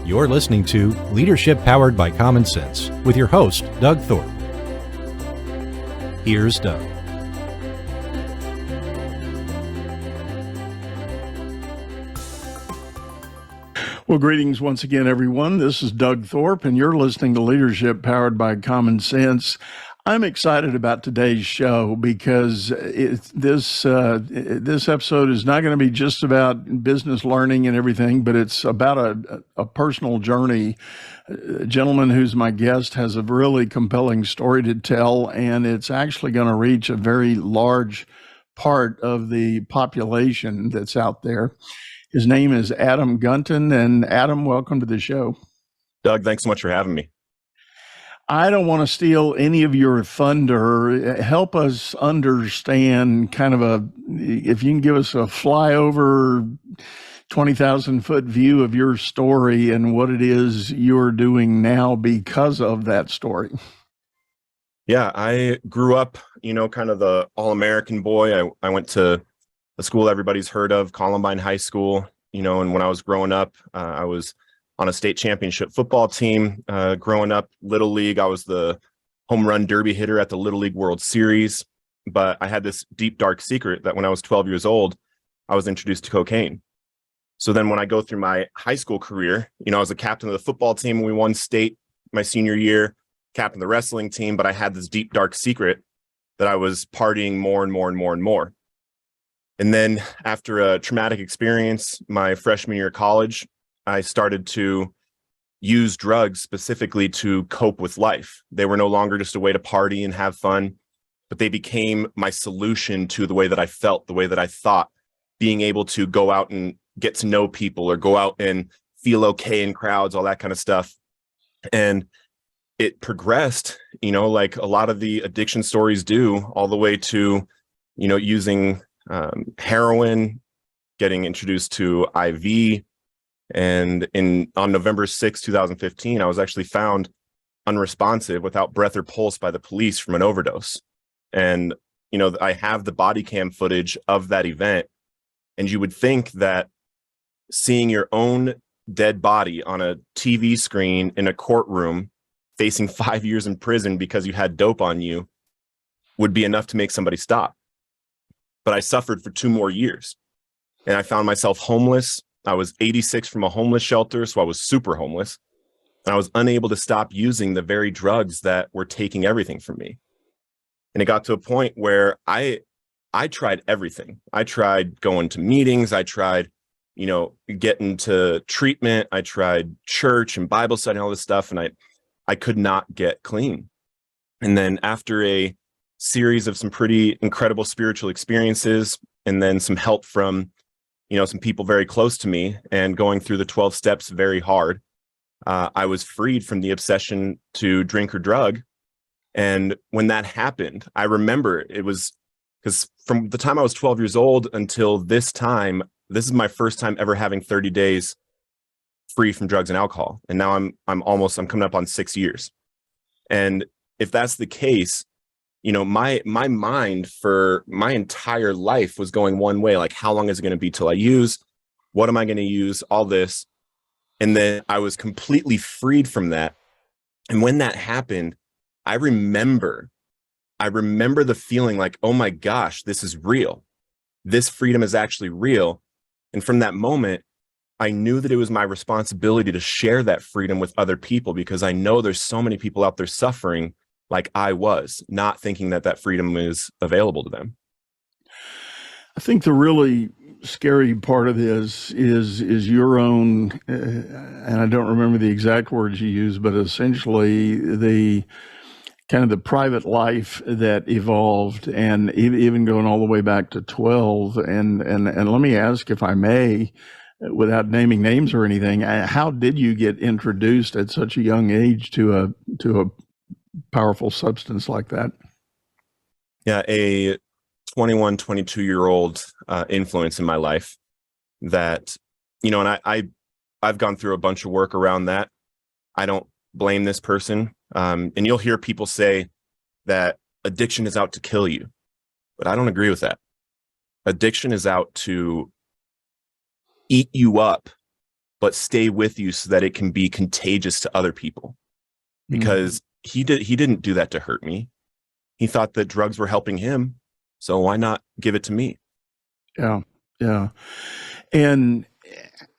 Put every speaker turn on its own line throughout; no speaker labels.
You're listening to Leadership Powered by Common Sense with your host, Doug Thorpe. Here's Doug.
Well, greetings once again, everyone. This is Doug Thorpe, and you're listening to Leadership Powered by Common Sense. I'm excited about today's show because this episode is not going to be just about business learning and everything, but it's about a personal journey. A gentleman who's my guest has a really compelling story to tell, and it's actually going to reach a very large part of the population that's out there. His name is Adam Gunton, and Adam, welcome to the show.
Doug, thanks so much for having me.
I don't want to steal any of your thunder. Help us understand if you can give us a flyover 20,000 foot view of your story and what it is you're doing now because of that story.
Yeah, I grew up, kind of the all-American boy. I went to a school everybody's heard of, Columbine High School, and when I was growing up, I was on a state championship football team. Growing up, Little League, I was the home run derby hitter at the Little League World Series. But I had this deep, dark secret that when I was 12 years old, I was introduced to cocaine. So then when I go through my high school career, I was a captain of the football team when we won state my senior year, captain of the wrestling team, but I had this deep, dark secret that I was partying more and more and more and more. And then after a traumatic experience, my freshman year of college, I started to use drugs specifically to cope with life. They were no longer just a way to party and have fun, but they became my solution to the way that I felt, the way that I thought, being able to go out and get to know people or go out and feel okay in crowds, all that kind of stuff. And it progressed, like a lot of the addiction stories do, all the way to, using heroin, getting introduced to IV. And on November 6, 2015, I was actually found unresponsive without breath or pulse by the police from an overdose. And, I have the body cam footage of that event. And you would think that seeing your own dead body on a TV screen in a courtroom facing 5 years in prison because you had dope on you would be enough to make somebody stop. But I suffered for 2 more years and I found myself homeless. I was 86 from a homeless shelter, so I was super homeless. And I was unable to stop using the very drugs that were taking everything from me. And it got to a point where I tried everything. I tried going to meetings. I tried, getting to treatment. I tried church and Bible study and all this stuff. And I could not get clean. And then after a series of some pretty incredible spiritual experiences and then some help from some people very close to me and going through the 12 steps very hard, I was freed from the obsession to drink or drug. And when that happened, I remember it was because from the time I was 12 years old until this time, this is my first time ever having 30 days free from drugs and alcohol. And now I'm coming up on 6 years. And if that's the case, my mind for my entire life was going one way, like how long is it going to be till I use? What am I going to use? All this. And then I was completely freed from that. And when that happened, I remember the feeling like, oh my gosh, this is real. This freedom is actually real. And from that moment, I knew that it was my responsibility to share that freedom with other people because I know there's so many people out there suffering like I was, not thinking that freedom is available to them.
I think the really scary part of this is your own, and I don't remember the exact words you used, but essentially the kind of the private life that evolved, and even going all the way back to 12. And let me ask, if I may, without naming names or anything, how did you get introduced at such a young age to a powerful substance like that?
Yeah, a 21, 22-year-old influence in my life that, and I've gone through a bunch of work around that. I don't blame this person. And you'll hear people say that addiction is out to kill you, but I don't agree with that. Addiction is out to eat you up but stay with you so that it can be contagious to other people. Because he didn't do that to hurt me. He thought that drugs were helping him. So why not give it to me?
Yeah. Yeah. And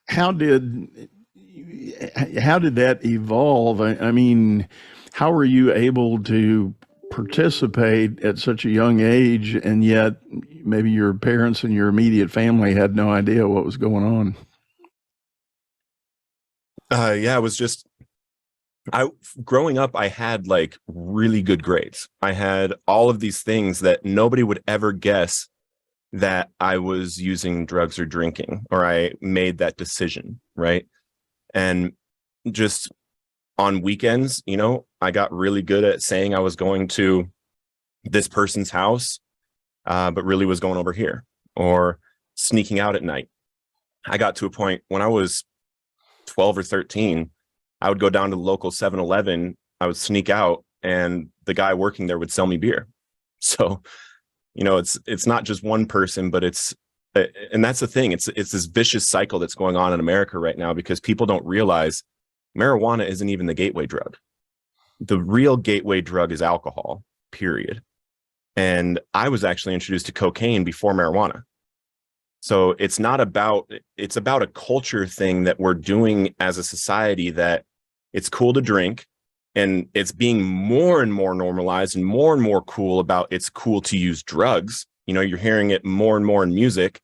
how did that evolve? I mean, how were you able to participate at such a young age, and yet maybe your parents and your immediate family had no idea what was going on?
It was just, growing up, I had like really good grades. I had all of these things that nobody would ever guess that I was using drugs or drinking, or I made that decision, right? And just on weekends, I got really good at saying I was going to this person's house, but really was going over here, or sneaking out at night. I got to a point when I was 12 or 13, I would go down to the local 7-Eleven, I would sneak out, and the guy working there would sell me beer. So, it's not just one person, but and that's the thing. It's this vicious cycle that's going on in America right now, because people don't realize marijuana isn't even the gateway drug. The real gateway drug is alcohol, period. And I was actually introduced to cocaine before marijuana. So it's about a culture thing that we're doing as a society, that it's cool to drink, and it's being more and more normalized and more cool about it's cool to use drugs. You're hearing it more and more in music.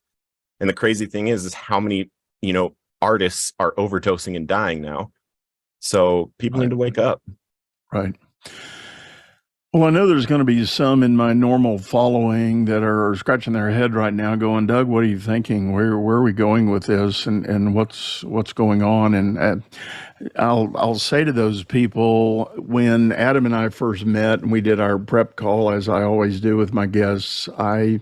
And the crazy thing is how many, artists are overdosing and dying now. So people need to wake up.
Right. Well, I know there's going to be some in my normal following that are scratching their head right now going, Doug, what are you thinking? Where are we going with this, and what's going on? And I'll say to those people, when Adam and I first met and we did our prep call, as I always do with my guests, I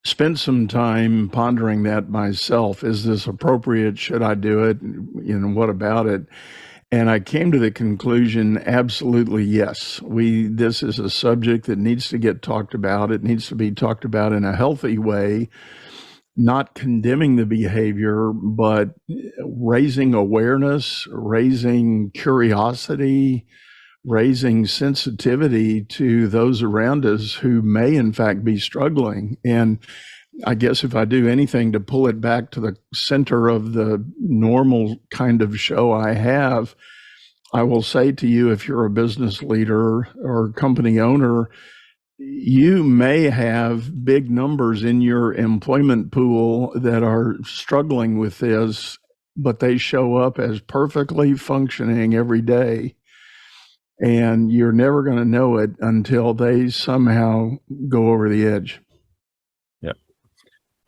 spent some time pondering that myself. Is this appropriate? Should I do it? What about it? And I came to the conclusion, absolutely yes. This is a subject that needs to get talked about. It needs to be talked about in a healthy way, not condemning the behavior, but raising awareness, raising curiosity, raising sensitivity to those around us who may in fact be struggling. And I guess if I do anything to pull it back to the center of the normal kind of show I have, I will say to you, if you're a business leader or company owner, you may have big numbers in your employment pool that are struggling with this, but they show up as perfectly functioning every day. And you're never going to know it until they somehow go over the edge.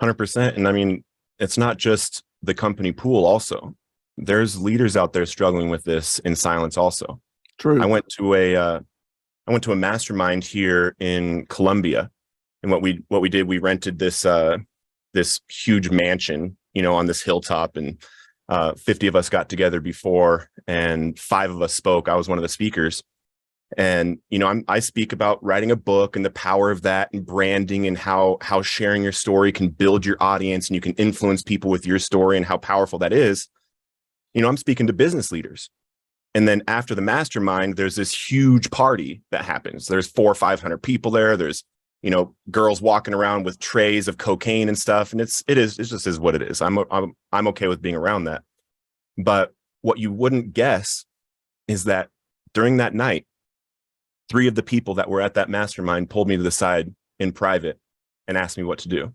100%. And I mean, it's not just the company pool also. There's leaders out there struggling with this in silence also.
True.
I went to a mastermind here in Colombia, and what we did, we rented this huge mansion, on this hilltop, and 50 of us got together before, and 5 of us spoke. I was one of the speakers. And, I speak about writing a book and the power of that, and branding, and how sharing your story can build your audience, and you can influence people with your story, and how powerful that is. I'm speaking to business leaders. And then after the mastermind, there's this huge party that happens. There's 400 or 500 people there. There's, girls walking around with trays of cocaine and stuff. And it just is what it is. I'm okay with being around that. But what you wouldn't guess is that during that night, 3 of the people that were at that mastermind pulled me to the side in private and asked me what to do.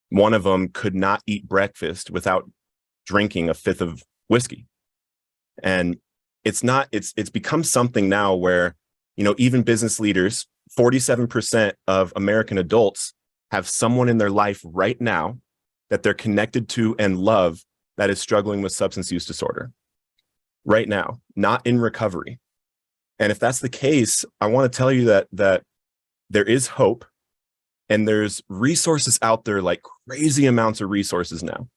One of them could not eat breakfast without drinking a 5th of whiskey. And it's become something now where, even business leaders, 47% of American adults have someone in their life right now that they're connected to and love that is struggling with substance use disorder right now, not in recovery. And if that's the case, I want to tell you that there is hope, and there's resources out there, like crazy amounts of resources now.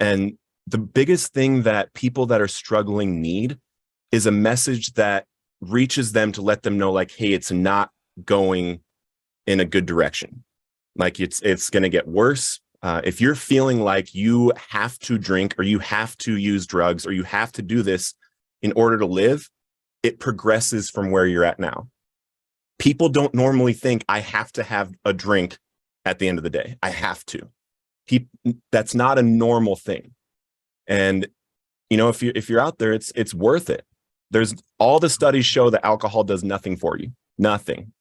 And the biggest thing that people that are struggling need is a message that reaches them to let them know, like, hey, it's not going in a good direction. Like it's going to get worse. If you're feeling like you have to drink or you have to use drugs or you have to do this in order to live, it progresses from where you're at now. People don't normally think I have to have a drink at the end of the day. I have to. That's not a normal thing. And if you're out there, it's worth it. There's all the studies show that alcohol does nothing for you. Nothing.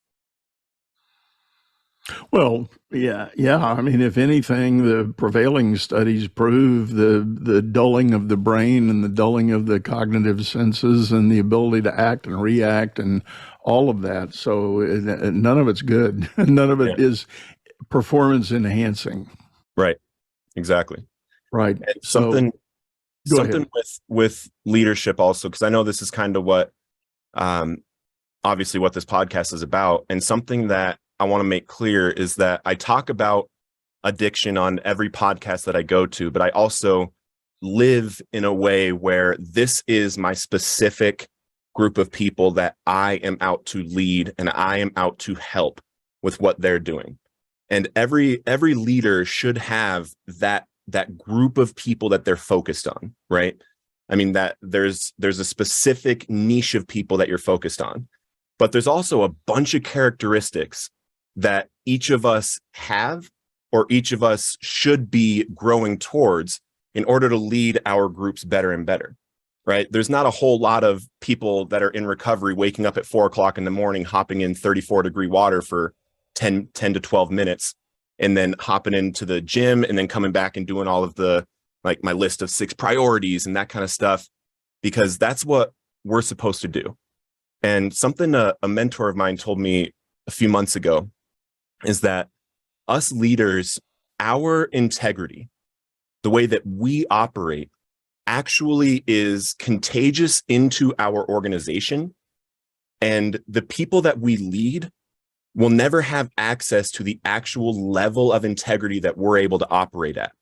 Well, yeah. I mean, if anything, the prevailing studies prove the dulling of the brain and the dulling of the cognitive senses and the ability to act and react and all of that. So none of it's good. None of it is performance enhancing.
Right. Exactly.
Right.
And something with leadership also, because I know this is kind of what, obviously what this podcast is about. And something that I want to make clear is that I talk about addiction on every podcast that I go to, but I also live in a way where this is my specific group of people that I am out to lead and I am out to help with what they're doing. And every leader should have that group of people that they're focused on, right? I mean, that there's a specific niche of people that you're focused on, but there's also a bunch of characteristics that each of us have or each of us should be growing towards in order to lead our groups better and better, right? There's not a whole lot of people that are in recovery waking up at 4:00 in the morning, hopping in 34-degree water for 10 to 12 minutes, and then hopping into the gym and then coming back and doing all of the, like, my list of 6 priorities and that kind of stuff, because that's what we're supposed to do. And something a mentor of mine told me a few months ago is that us leaders, our integrity, the way that we operate, actually is contagious into our organization. And the people that we lead will never have access to the actual level of integrity that we're able to operate at.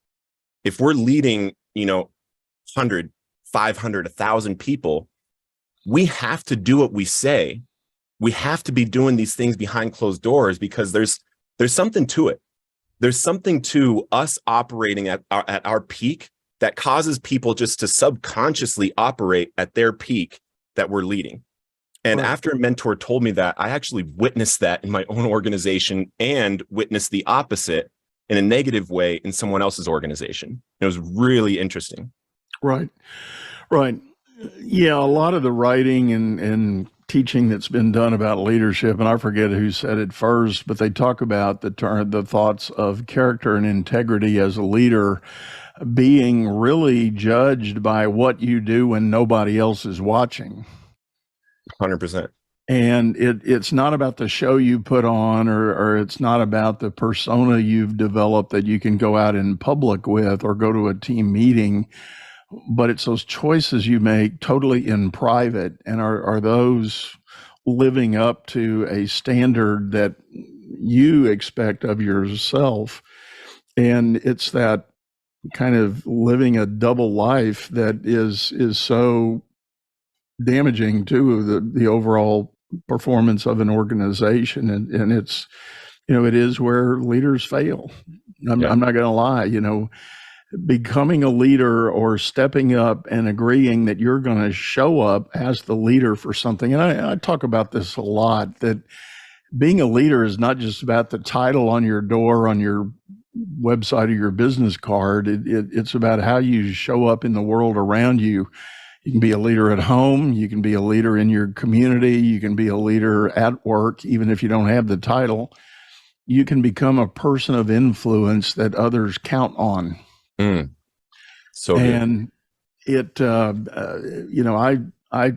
If we're leading, 100, 500, 1,000 people, we have to do what we say. We have to be doing these things behind closed doors because there's something to it. There's something to us operating at our peak that causes people just to subconsciously operate at their peak that we're leading. And
Right.
After a mentor told me that, I actually witnessed that in my own organization and witnessed the opposite in a negative way in someone else's organization. It was really interesting.
Right. Yeah, a lot of the writing and teaching that's been done about leadership, and I forget who said it first, but they talk about the thoughts of character and integrity as a leader being really judged by what you do when nobody else is watching.
100%.
And it's not about the show you put on, or it's not about the persona you've developed that you can go out in public with or go to a team meeting, but it's those choices you make totally in private. And are those living up to a standard that you expect of yourself? And it's that kind of living a double life that is so damaging to the overall performance of an organization. And it's, it is where leaders fail. I'm not going to lie, becoming a leader or stepping up and agreeing that you're going to show up as the leader for something. And I talk about this a lot, that being a leader is not just about the title on your door, on your website or your business card. It's about how you show up in the world around you. You can be a leader at home. You can be a leader in your community. You can be a leader at work, even if you don't have the title. You can become a person of influence that others count on.
So good.
And it, I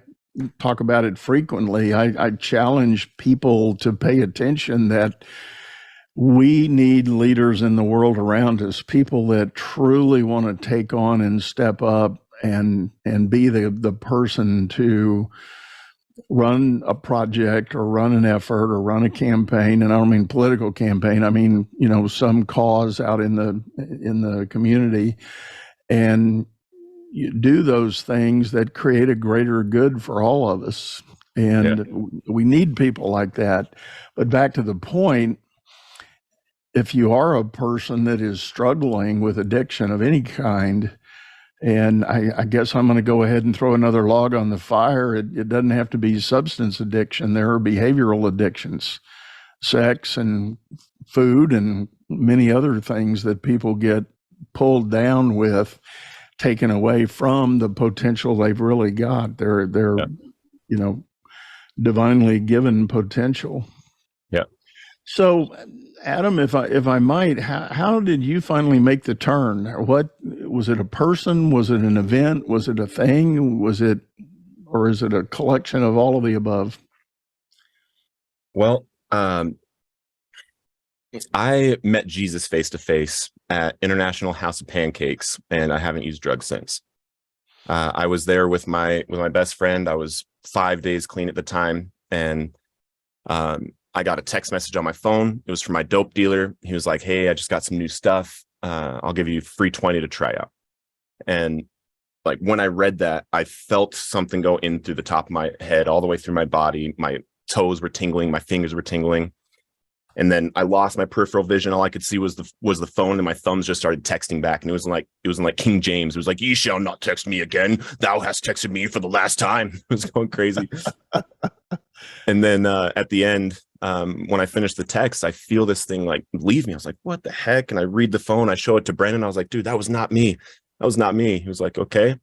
talk about it frequently. I challenge people to pay attention that we need leaders in the world around us, people that truly want to take on and step up and be the person to run a project or run an effort or run a campaign. And I don't mean political campaign. I mean, some cause out in the community, and you do those things that create a greater good for all of us. And we need people like that. But back to the point, if you are a person that is struggling with addiction of any kind, and I guess I'm going to go ahead and throw another log on the fire. It doesn't have to be substance addiction. There are behavioral addictions, sex and food and many other things that people get pulled down with, taken away from the potential they've really got. They're
Yeah.
you know, divinely given potential.
Yeah.
So, Adam, if I might, how did you finally make the turn? What was it? A person? Was it an event? Was it a thing? Was it, or is it a collection of all of the above?
Well, I met Jesus face to face at International House of Pancakes, and I haven't used drugs since. I was there with my best friend. I was 5 days clean at the time, and I got a text message on my phone. It was from my dope dealer. He was like, "Hey, I just got some new stuff. I'll give you free 20 to try out." And like when I read that, I felt something go in through the top of my head, all the way through my body. My toes were tingling, my fingers were tingling. And then I lost my peripheral vision. All I could see was the phone, and my thumbs just started texting back. And it was in like King James. It was like, "Ye shall not text me again. Thou hast texted me for the last time." It was going crazy. And then at the end, when I finished the text, I feel this thing like leave me. I was like, "What the heck?" And I read the phone. I show it to Brennan. I was like, "Dude, that was not me. That was not me." He was like, "Okay."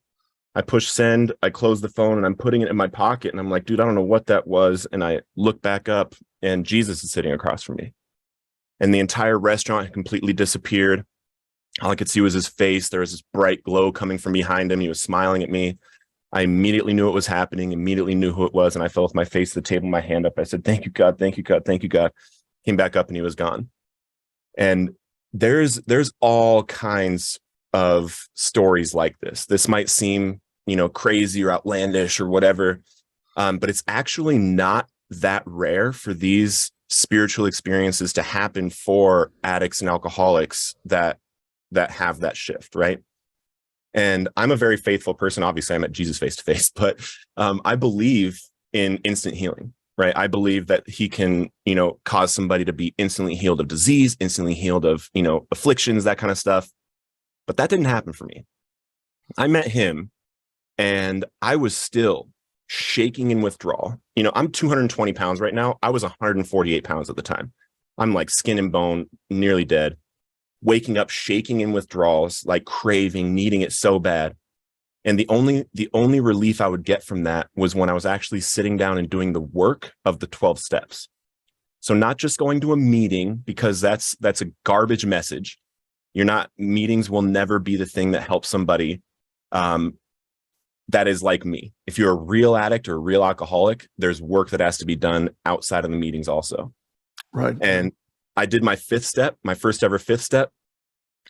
I push send. I close the phone, and I'm putting it in my pocket. And I'm like, "Dude, I don't know what that was." And I look back up, and Jesus is sitting across from me. And the entire restaurant had completely disappeared. All I could see was his face. There was this bright glow coming from behind him. He was smiling at me. I immediately knew what was happening, immediately knew who it was. And I fell with my face to the table, my hand up. I said, "Thank you, God. Thank you, God. Thank you, God." Came back up, and he was gone. And there's all kinds of stories like this. This might seem, crazy or outlandish or whatever. But it's actually not that rare for these spiritual experiences to happen for addicts and alcoholics that have that shift, right? And I'm a very faithful person. Obviously, I met Jesus face to face, but I believe in instant healing, right? I believe that he can, cause somebody to be instantly healed of disease, instantly healed of, afflictions, that kind of stuff. But that didn't happen for me. I met him, and I was still shaking in withdrawal. I'm 220 pounds right now. I was 148 pounds at the time. I'm like skin and bone, nearly dead, waking up, shaking in withdrawals, like craving, needing it so bad. And the only relief I would get from that was when I was actually sitting down and doing the work of the 12 steps. So not just going to a meeting, because that's a garbage message. Meetings will never be the thing that helps somebody that is like me. If you're a real addict or a real alcoholic, there's work that has to be done outside of the meetings also.
Right.
And I did my fifth step, my first ever fifth step.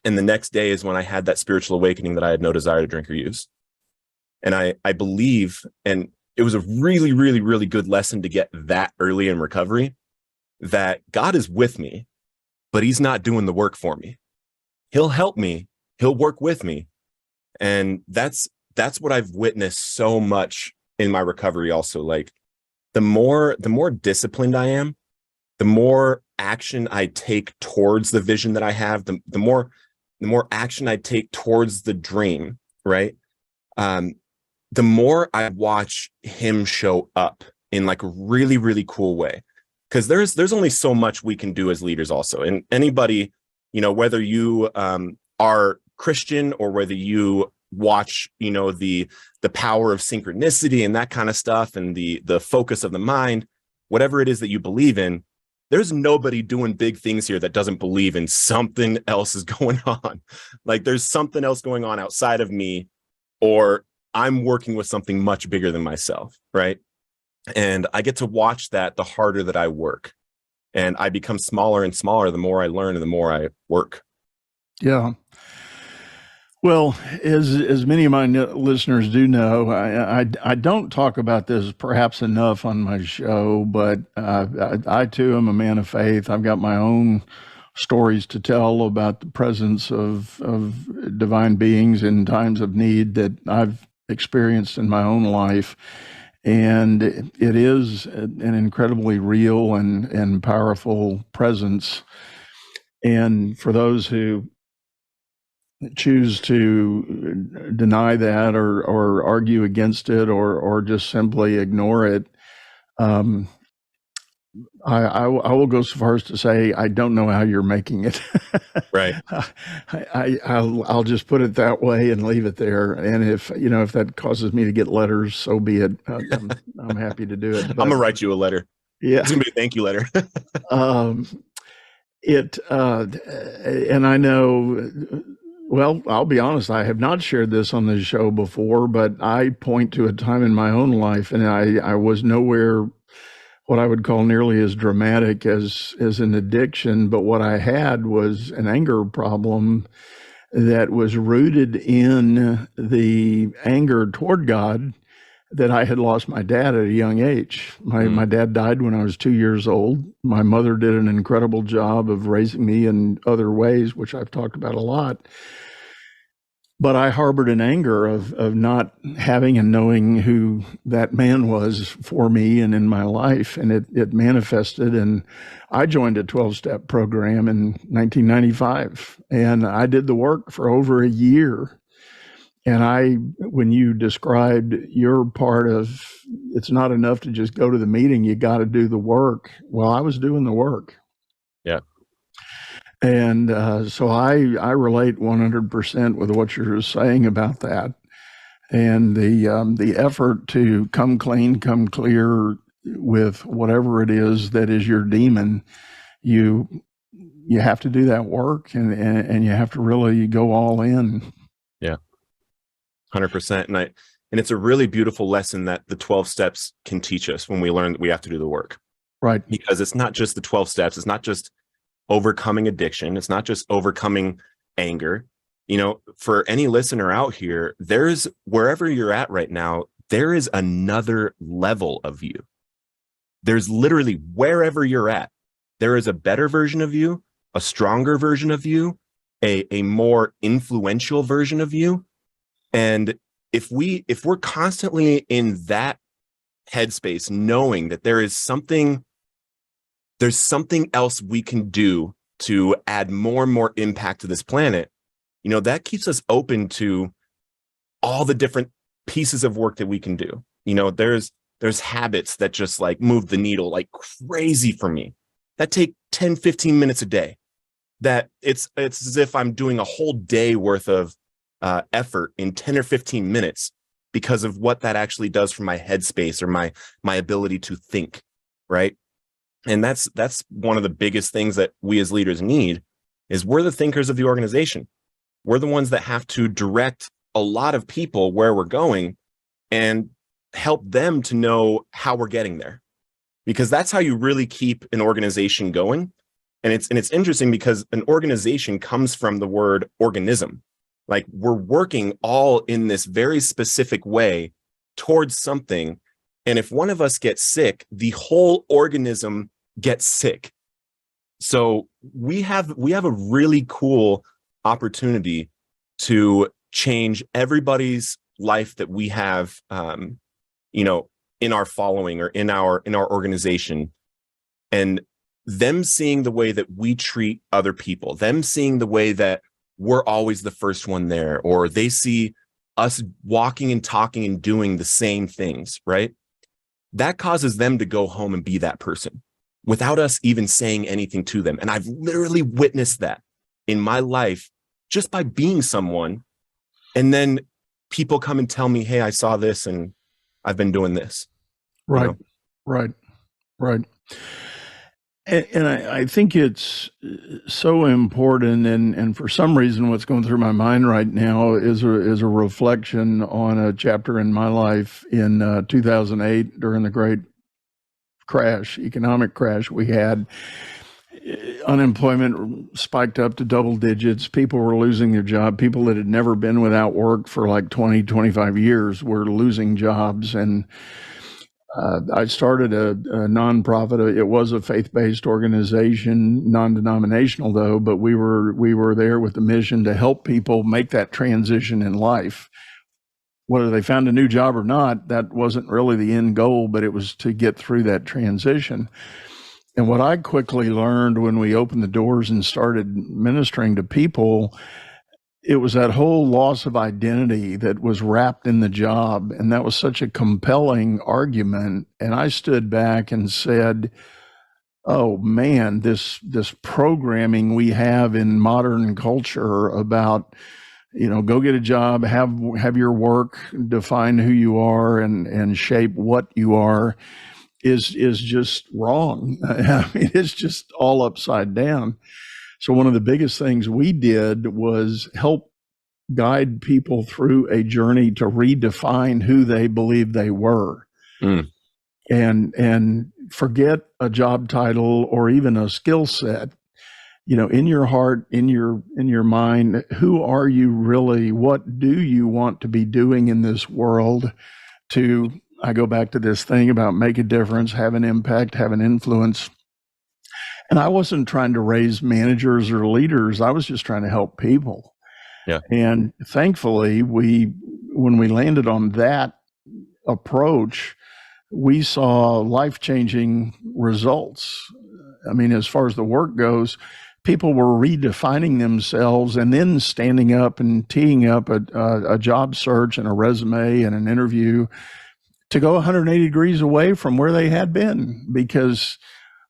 And the next day is when I had that spiritual awakening that I had no desire to drink or use. And I believe, and it was a really, really, really good lesson to get that early in recovery, that God is with me, but he's not doing the work for me. He'll help me. He'll work with me. And that's what I've witnessed so much in my recovery also. Like the more disciplined I am, the more action I take towards the vision that I have, the more action I take towards the dream, right? The more I watch him show up in like a really, really cool way. Because there's only so much we can do as leaders also. And anybody, whether you are Christian or whether you watch, the power of synchronicity and that kind of stuff and the focus of the mind, whatever it is that you believe in, there's nobody doing big things here that doesn't believe in something else is going on. Like there's something else going on outside of me, or I'm working with something much bigger than myself, right? And I get to watch that the harder that I work. And I become smaller and smaller the more I learn and the more I work.
Yeah. Well, as many of my listeners do know, I don't talk about this perhaps enough on my show, but I too am a man of faith. I've got my own stories to tell about the presence of divine beings in times of need that I've experienced in my own life. And it is an incredibly real and powerful presence. And for those who choose to deny that or argue against it or just simply ignore it, I will go so far as to say I don't know how you're making it.
Right.
I'll just put it that way and leave it there. And if that causes me to get letters, so be it. I'm happy to do it. But,
I'm gonna write you a letter.
Yeah,
It's gonna be a thank you letter.
And I know. Well, I'll be honest, I have not shared this on this show before, but I point to a time in my own life, and I was nowhere what I would call nearly as dramatic as an addiction, but what I had was an anger problem that was rooted in the anger toward God that I had lost my dad at a young age. My dad died when I was 2 years old. My mother did an incredible job of raising me in other ways, which I've talked about a lot. But I harbored an anger of not having and knowing who that man was for me and in my life. And it manifested. And I joined a 12-step program in 1995. And I did the work for over a year. And when you described your part of, it's not enough to just go to the meeting, you got to do the work. Well, I was doing the work.
Yeah.
And so I relate 100% with what you're saying about that. And the effort to come clean, come clear with whatever it is that is your demon, you have to do that work and you have to really go all in.
Yeah. 100%. And it's a really beautiful lesson that the 12 steps can teach us when we learn that we have to do the work.
Right.
Because it's not just the 12 steps. It's not just overcoming addiction. It's not just overcoming anger. For any listener out here, there's wherever you're at right now, there is another level of you. There's literally wherever you're at, there is a better version of you, a stronger version of you, a more influential version of you. And if we're constantly in that headspace, knowing that there's something else we can do to add more and more impact to this planet, that keeps us open to all the different pieces of work that we can do. There's habits that just like move the needle like crazy for me that take 10, 15 minutes a day, that it's as if I'm doing a whole day worth of effort in 10 or 15 minutes because of what that actually does for my headspace or my ability to think, right? And that's one of the biggest things that we as leaders need is we're the thinkers of the organization. We're the ones that have to direct a lot of people where we're going and help them to know how we're getting there, because that's how you really keep an organization going. And it's interesting because an organization comes from the word organism. Like we're working all in this very specific way towards something. And if one of us gets sick, the whole organism gets sick. So we have a really cool opportunity to change everybody's life that we have, in our following or in our organization, and them seeing the way that we treat other people, them seeing the way that we're always the first one there, or they see us walking and talking and doing the same things, right? That causes them to go home and be that person without us even saying anything to them. And I've literally witnessed that in my life just by being someone. And then people come and tell me, hey, I saw this and I've been doing this.
Right, right. And I think it's so important, and for some reason, what's going through my mind right now is a reflection on a chapter in my life in 2008 during the great economic crash we had. Unemployment spiked up to double digits. People were losing their job. People that had never been without work for like 20, 25 years were losing jobs. And I started a nonprofit. It was a faith-based organization, non-denominational though, but we were there with the mission to help people make that transition in life. Whether they found a new job or not, that wasn't really the end goal, but it was to get through that transition. And what I quickly learned when we opened the doors and started ministering to people, it was that whole loss of identity that was wrapped in the job. And that was such a compelling argument. And I stood back and said, oh man, this programming we have in modern culture about, go get a job, have your work define who you are and shape what you are is just wrong. I mean, it's just all upside down. So one of the biggest things we did was help guide people through a journey to redefine who they believed they were. And forget a job title or even a skill set. In your heart, in your mind, who are you really? What do you want to be doing in this world I go back to this thing about make a difference, have an impact, have an influence. And I wasn't trying to raise managers or leaders. I was just trying to help people.
Yeah.
And thankfully, when we landed on that approach, we saw life-changing results. I mean, as far as the work goes, people were redefining themselves and then standing up and teeing up a job search and a resume and an interview to go 180 degrees away from where they had been, because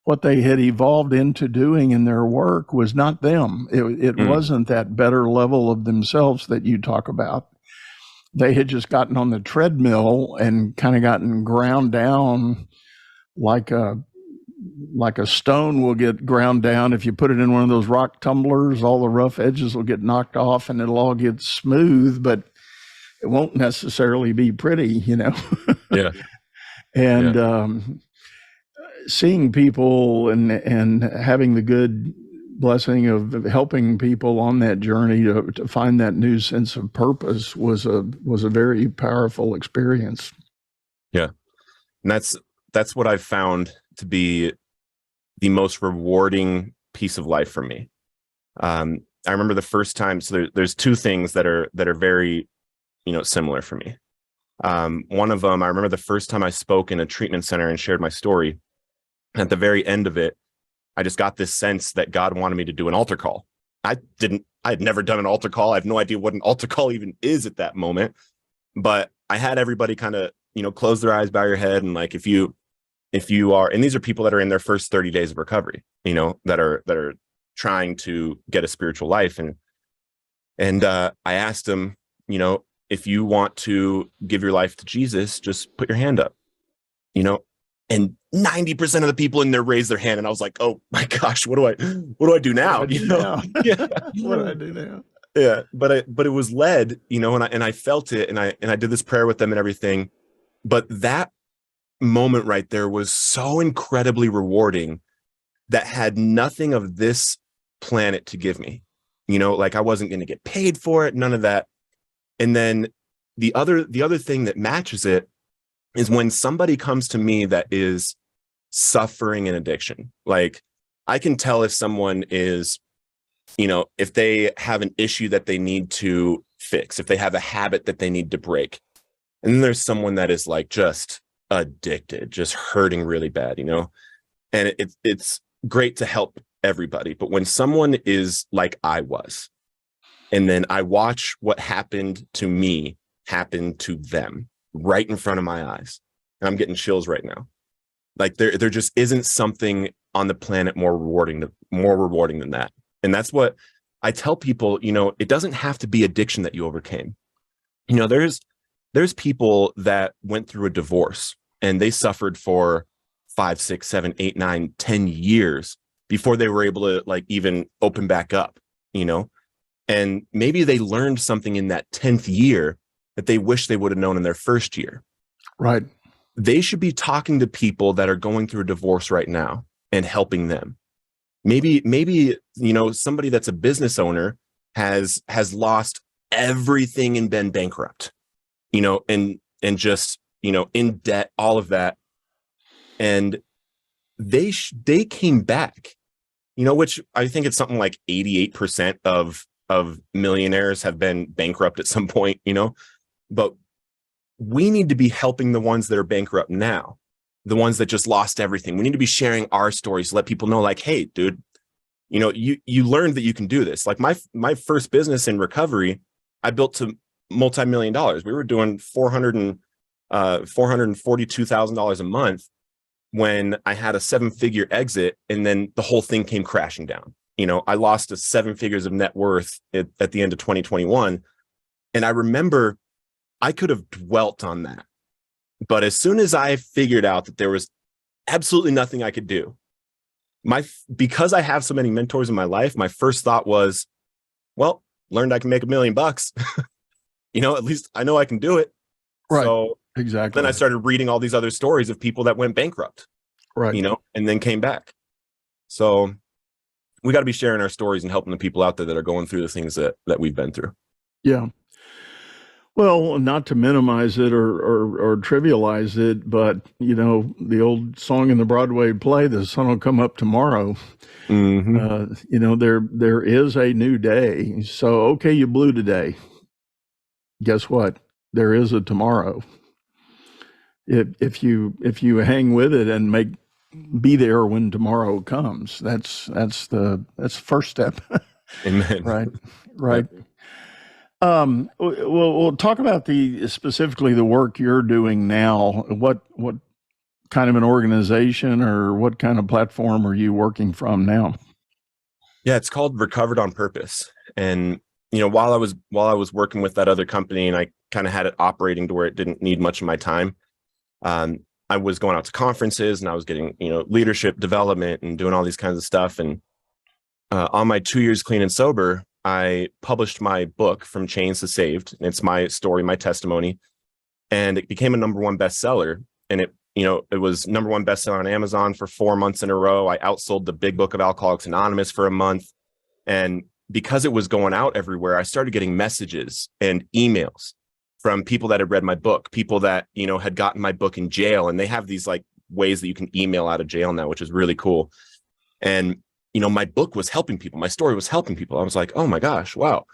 what they had evolved into doing in their work was not them. It wasn't that better level of themselves that you talk about. They had just gotten on the treadmill and kind of gotten ground down like a stone will get ground down. If you put it in one of those rock tumblers, all the rough edges will get knocked off and it'll all get smooth, but it won't necessarily be pretty,
Yeah.
And seeing people and having the good blessing of helping people on that journey to find that new sense of purpose was a very powerful experience.
Yeah. And that's what I've found to be the most rewarding piece of life for me. I remember the first time, so there's two things that are very, similar for me. One of them, I remember the first time I spoke in a treatment center and shared my story. At the very end of it, I just got this sense that God wanted me to do an altar call. I'd never done an altar call. I have no idea what an altar call even is at that moment, but I had everybody kind of, close their eyes, bow your head. And like, if you are, and these are people that are in their first 30 days of recovery, that are trying to get a spiritual life. And I asked them, if you want to give your life to Jesus, just put your hand up, and 90% of the people in there raised their hand. And I was like, oh my gosh, what do I do now?
Yeah. What do I do now?
Yeah. But it was led, and I felt it. And I did this prayer with them and everything. But that moment right there was so incredibly rewarding that had nothing of this planet to give me, like I wasn't going to get paid for it, none of that. And then the other thing that matches it is when somebody comes to me that is suffering an addiction. Like I can tell if someone is, if they have an issue that they need to fix, if they have a habit that they need to break. And then there's someone that is like just addicted, just hurting really bad, and it's great to help everybody. But when someone is like I was, and then I watch what happened to me happen to them right in front of my eyes, and I'm getting chills right now. Like there just isn't something on the planet more rewarding than that. And that's what I tell people, it doesn't have to be addiction that you overcame. There's people that went through a divorce and they suffered for 5, 6, 7, 8, 9, 10 years before they were able to like even open back up, and maybe they learned something in that 10th year that they wish they would have known in their first year.
Right.
They should be talking to people that are going through a divorce right now and helping them. Maybe, somebody that's a business owner has lost everything and been bankrupt, and just, in debt, all of that. And they came back, which I think it's something like 88% of millionaires have been bankrupt at some point, but we need to be helping the ones that are bankrupt now. the ones that just lost everything. We need to be sharing our stories to let people know, like, hey, dude, you learned that you can do this. Like my first business in recovery, I built to multi-million dollars. We were doing $442,000 a month when I had a 7-figure exit, and then the whole thing came crashing down. I lost 7 figures of net worth at the end of 2021. And I remember I could have dwelt on that. But as soon as I figured out that there was absolutely nothing I could do, because I have so many mentors in my life, my first thought was, well, learned I can make $1 million. At least I know I can do it.
Right.
So
exactly.
then I started reading all these other stories of people that went bankrupt,
right.
And then came back. So we got to be sharing our stories and helping the people out there that are going through the things that we've been through.
Yeah. Well, not to minimize it or trivialize it, but the old song in the Broadway play, "The sun will come up tomorrow."
Mm-hmm.
There is a new day. So, okay, you blew today. Guess what? There is a tomorrow. If you hang with it and be there when tomorrow comes, that's the first step.
Amen.
Right. We'll talk about specifically the work you're doing now. What kind of an organization or what kind of platform are you working from now?
Yeah, it's called Recovered on Purpose. And while I was working with that other company, and I kind of had it operating to where it didn't need much of my time, I was going out to conferences and I was getting leadership development and doing all these kinds of stuff. And on my 2 years clean and sober, I published my book, From Chains to Saved. And it's my story, my testimony, and it became a #1 bestseller. And it was #1 bestseller on Amazon for 4 months in a row. I outsold the Big Book of Alcoholics Anonymous for a month. And because it was going out everywhere, I started getting messages and emails from people that had read my book, people that, had gotten my book in jail. And they have these like ways that you can email out of jail now, which is really cool. And my book was helping people. My story was helping people. I was like, oh my gosh, wow.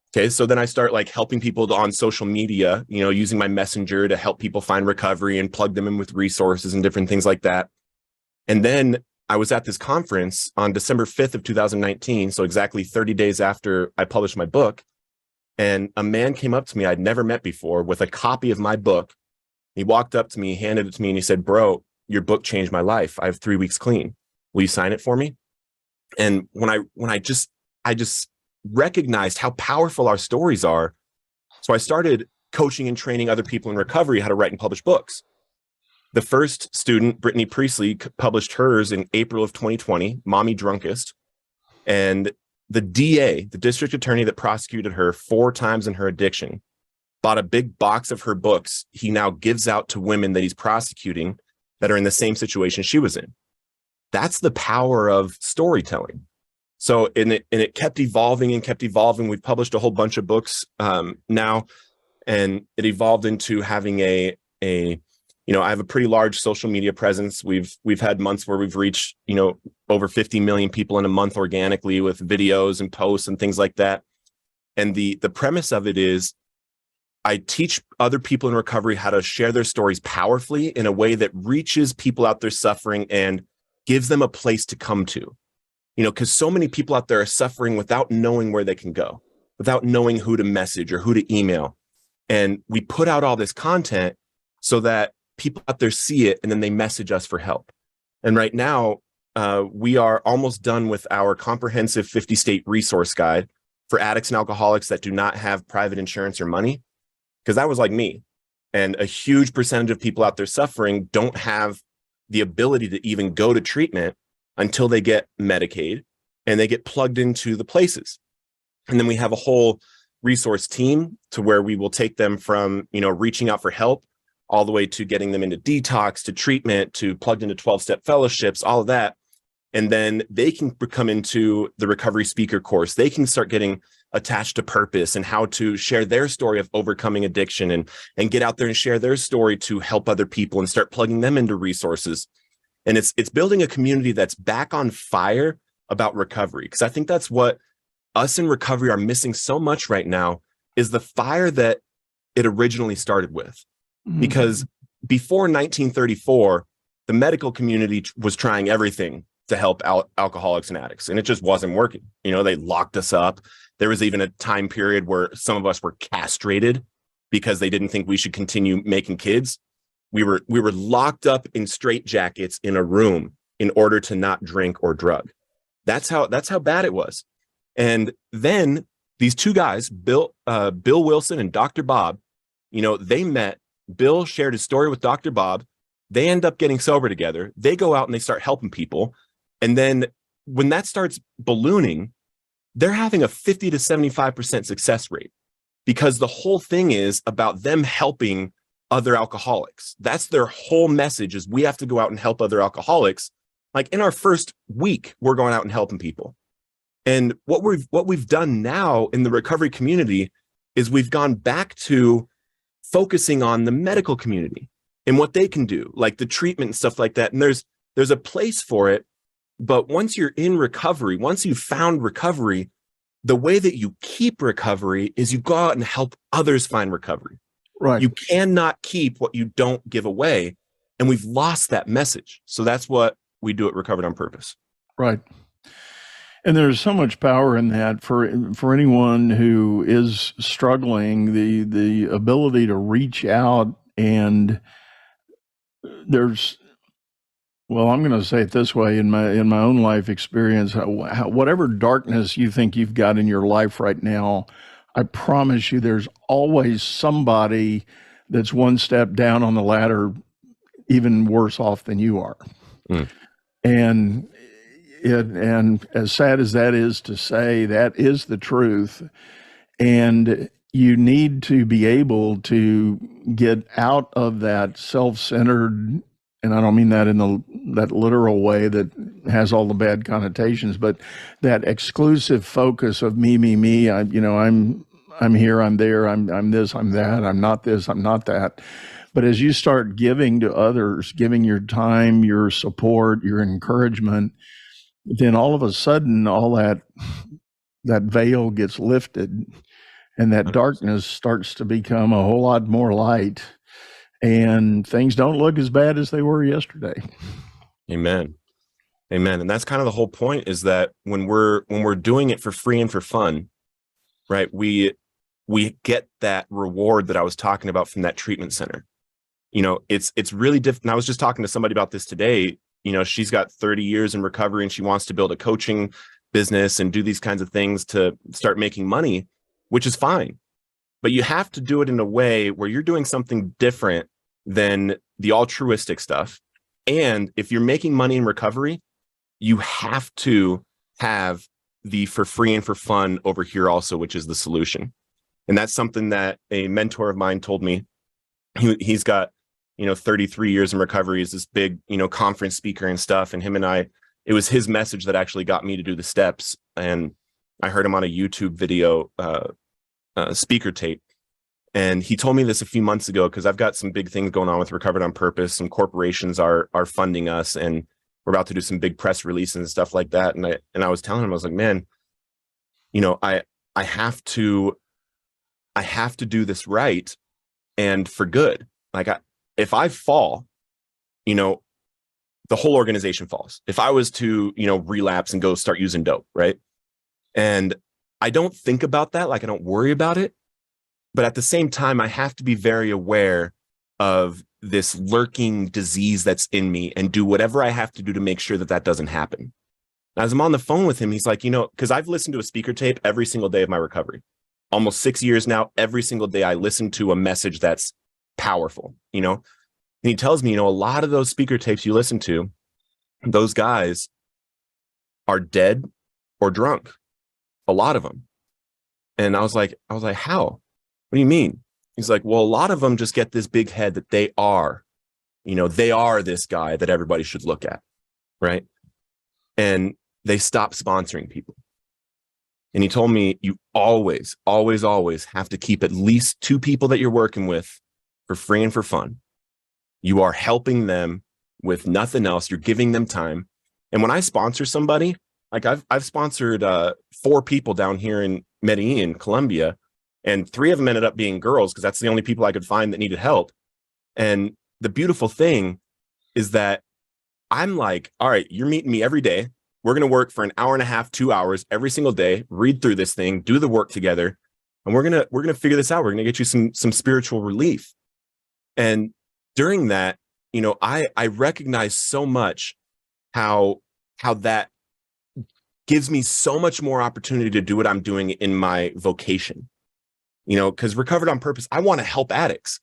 Okay. So then I start like helping people on social media, using my messenger to help people find recovery and plug them in with resources and different things like that. And then I was at this conference on December 5th of 2019. So exactly 30 days after I published my book. And a man came up to me I'd never met before with a copy of my book. He walked up to me, handed it to me, and he said, "Bro, your book changed my life. I have 3 weeks clean. Will you sign it for me?" And when I just recognized how powerful our stories are. So I started coaching and training other people in recovery how to write and publish books. The first student, Brittany Priestley, published hers in April of 2020, Mommy Drunkest. And the DA, the district attorney that prosecuted her 4 times in her addiction, bought a big box of her books he now gives out to women that he's prosecuting that are in the same situation she was in. That's the power of storytelling. So, and it kept evolving and kept evolving. We've published a whole bunch of books now, and it evolved into having I have a pretty large social media presence. We've had months where we've reached, over 50 million people in a month organically with videos and posts and things like that. And the premise of it is I teach other people in recovery how to share their stories powerfully in a way that reaches people out there suffering and gives them a place to come to. Because so many people out there are suffering without knowing where they can go, without knowing who to message or who to email. And we put out all this content so that people out there see it and then they message us for help. And right now, we are almost done with our comprehensive 50-state resource guide for addicts and alcoholics that do not have private insurance or money. Because that was like me. And a huge percentage of people out there suffering don't have the ability to even go to treatment until they get Medicaid and they get plugged into the places. And then we have a whole resource team to where we will take them from, reaching out for help all the way to getting them into detox, to treatment, to plugged into 12-step fellowships, all of that. And then they can come into the recovery speaker course. They can start getting attached to purpose and how to share their story of overcoming addiction and get out there and share their story to help other people and start plugging them into resources. And it's building a community that's back on fire about recovery. Because I think that's what us in recovery are missing so much right now is the fire that it originally started with. Mm-hmm. Because before 1934, the medical community was trying everything to help alcoholics and addicts, and it just wasn't working. They locked us up. There was even a time period where some of us were castrated because they didn't think we should continue making kids. We were locked up in straitjackets in a room in order to not drink or drug. That's how bad it was. And then these two guys, Bill Wilson and Dr. Bob, they met. Bill shared his story with Dr. Bob. They end up getting sober together. They go out and they start helping people. And then when that starts ballooning, they're having a 50 to 75% success rate, because the whole thing is about them helping other alcoholics. That's their whole message, is we have to go out and help other alcoholics. Like in our first week, we're going out and helping people. And what we've done now in the recovery community is we've gone back to focusing on the medical community and what they can do, like the treatment and stuff like that. And there's a place for it. But once you're in recovery, once you've found recovery, the way that you keep recovery is you go out and help others find recovery.
Right.
You cannot keep what you don't give away. And we've lost that message. So that's what we do at Recovered on Purpose.
Right. And there's so much power in that for anyone who is struggling, the ability to reach out. And I'm going to say it this way, in my own life experience, whatever darkness you think you've got in your life right now, I promise you there's always somebody that's one step down on the ladder, even worse off than you are. Mm. And as sad as that is to say, that is the truth. And you need to be able to get out of that self-centered, and I don't mean that in that literal way that has all the bad connotations, but that exclusive focus of me. I'm here, I'm there, I'm this, I'm that, I'm not this, I'm not that. But as you start giving to others, giving your time, your support, your encouragement, then all of a sudden, all that veil gets lifted, and that darkness starts to become a whole lot more light. And things don't look as bad as they were yesterday.
Amen. And that's kind of the whole point, is that when we're doing it for free and for fun, right? We get that reward that I was talking about from that treatment center. It's really different. And I was just talking to somebody about this today. She's got 30 years in recovery and she wants to build a coaching business and do these kinds of things to start making money, which is fine. But you have to do it in a way where you're doing something different than the altruistic stuff. And if you're making money in recovery, you have to have the for free and for fun over here also, which is the solution. And that's something that a mentor of mine told me. He's got, 33 years in recovery. He's this big, conference speaker and stuff. And him and I, it was his message that actually got me to do the steps. And I heard him on a YouTube video, speaker tape. And he told me this a few months ago, because I've got some big things going on with Recovered on Purpose. Some corporations are funding us, and we're about to do some big press releases and stuff like that. And I was telling him, I was like, man, I have to do this right and for good. Like if I fall, the whole organization falls. If I was to, relapse and go start using dope, right? And I don't think about that. Like I don't worry about it. But at the same time, I have to be very aware of this lurking disease that's in me and do whatever I have to do to make sure that doesn't happen. As I'm on the phone with him, he's like, because I've listened to a speaker tape every single day of my recovery. Almost 6 years now, every single day I listen to a message that's powerful, And he tells me, a lot of those speaker tapes you listen to, those guys are dead or drunk. A lot of them. And I was like, how? What do you mean? He's like, well, a lot of them just get this big head that they are this guy that everybody should look at, right? And they stop sponsoring people. And he told me, you always, always, always have to keep at least 2 people that you're working with for free and for fun. You are helping them with nothing else. You're giving them time. And when I sponsor somebody, like I've sponsored 4 people down here in Medellin, Colombia, and 3 of them ended up being girls, because that's the only people I could find that needed help. And the beautiful thing is that I'm like, all right, you're meeting me every day. We're going to work for an hour and a half, 2 hours every single day, read through this thing, do the work together. And we're going to figure this out. We're going to get you some spiritual relief. And during that, I recognize so much how that gives me so much more opportunity to do what I'm doing in my vocation, because Recovered on Purpose, I want to help addicts,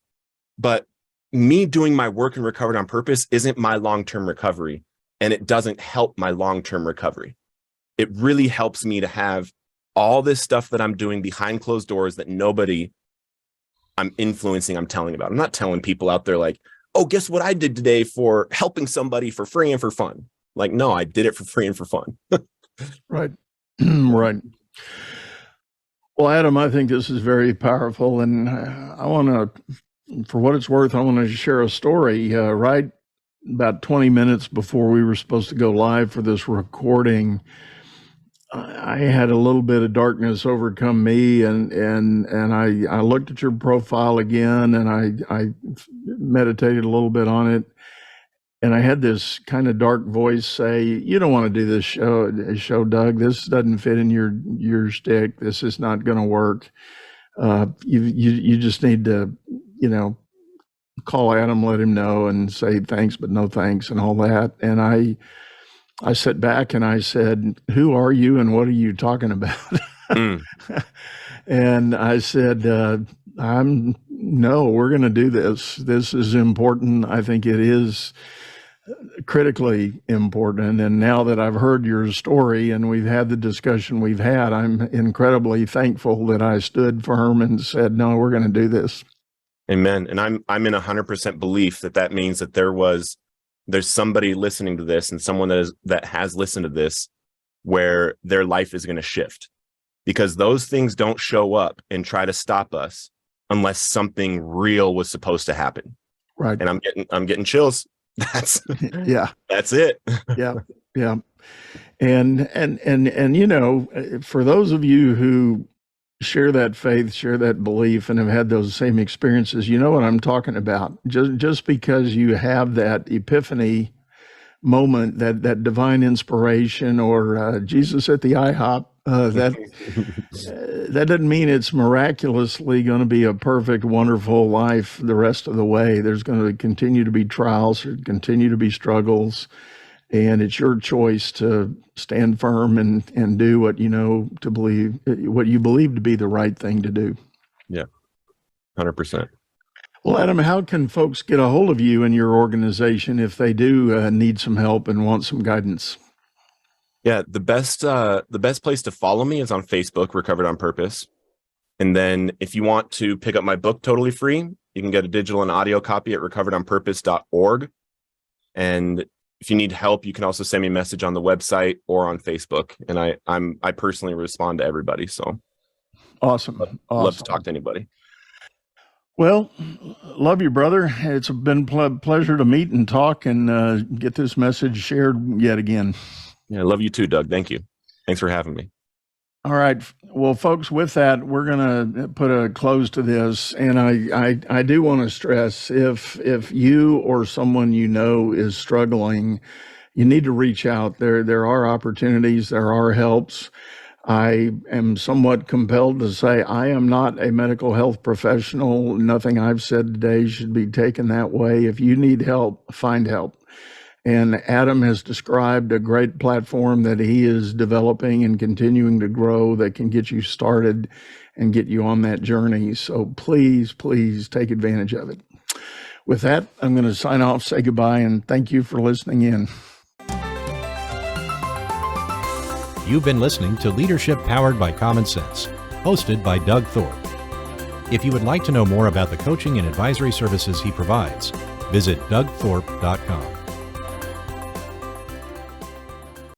but me doing my work in Recovered on Purpose isn't my long-term recovery, and it doesn't help my long-term recovery. It really helps me to have all this stuff that I'm doing behind closed doors that nobody I'm influencing, I'm telling about. I'm not telling people out there like, oh, guess what I did today for helping somebody for free and for fun. Like, no, I did it for free and for fun.
Right. Right. Well, Adam, I think this is very powerful. And I want to, for what it's worth, I want to share a story. Right about 20 minutes before we were supposed to go live for this recording, I had a little bit of darkness overcome me, and I looked at your profile again, and I meditated a little bit on it. And I had this kind of dark voice say, "You don't want to do this show, Doug. This doesn't fit in your shtick. This is not going to work. You just need to, call Adam, let him know, and say thanks, but no thanks, and all that." And I sat back and I said, "Who are you, and what are you talking about?" And I said, we're going to do this. This is important. I think it is critically important. And now that I've heard your story and we've had the discussion we've had, I'm incredibly thankful that I stood firm and said, no, we're going to do this.
Amen. And I'm in 100% belief that means that there's somebody listening to this, and someone that has listened to this where their life is going to shift, because those things don't show up and try to stop us unless something real was supposed to happen.
Right.
And I'm getting chills. That's that's it.
Yeah. And for those of you who share that faith, share that belief, and have had those same experiences, you know what I'm talking about. Just because you have that epiphany moment, that divine inspiration, or Jesus at the IHOP, that doesn't mean it's miraculously going to be a perfect, wonderful life the rest of the way. There's going to continue to be trials, there's continue to be struggles, and it's your choice to stand firm and do what what you believe to be the right thing to do.
Yeah, 100%.
Well, Adam, how can folks get a hold of you and your organization if they do need some help and want some guidance?
Yeah, the best place to follow me is on Facebook, Recovered on Purpose. And then if you want to pick up my book totally free, you can get a digital and audio copy at recoveredonpurpose.org. And if you need help, you can also send me a message on the website or on Facebook. And I personally respond to everybody. So
awesome.
Love to talk to anybody.
Well, love you, brother. It's been pleasure to meet and talk and get this message shared yet again.
Yeah, I love you too, Doug. Thank you. Thanks for having me.
All right. Well, folks, with that, we're going to put a close to this. And I do want to stress, if you or someone you know is struggling, you need to reach out. There are opportunities, there are helps. I am somewhat compelled to say I am not a medical health professional. Nothing I've said today should be taken that way. If you need help, find help. And Adam has described a great platform that he is developing and continuing to grow that can get you started and get you on that journey. So please take advantage of it. With that, I'm going to sign off, say goodbye, and thank you for listening in.
You've been listening to Leadership Powered by Common Sense, hosted by Doug Thorpe. If you would like to know more about the coaching and advisory services he provides, visit dougthorpe.com.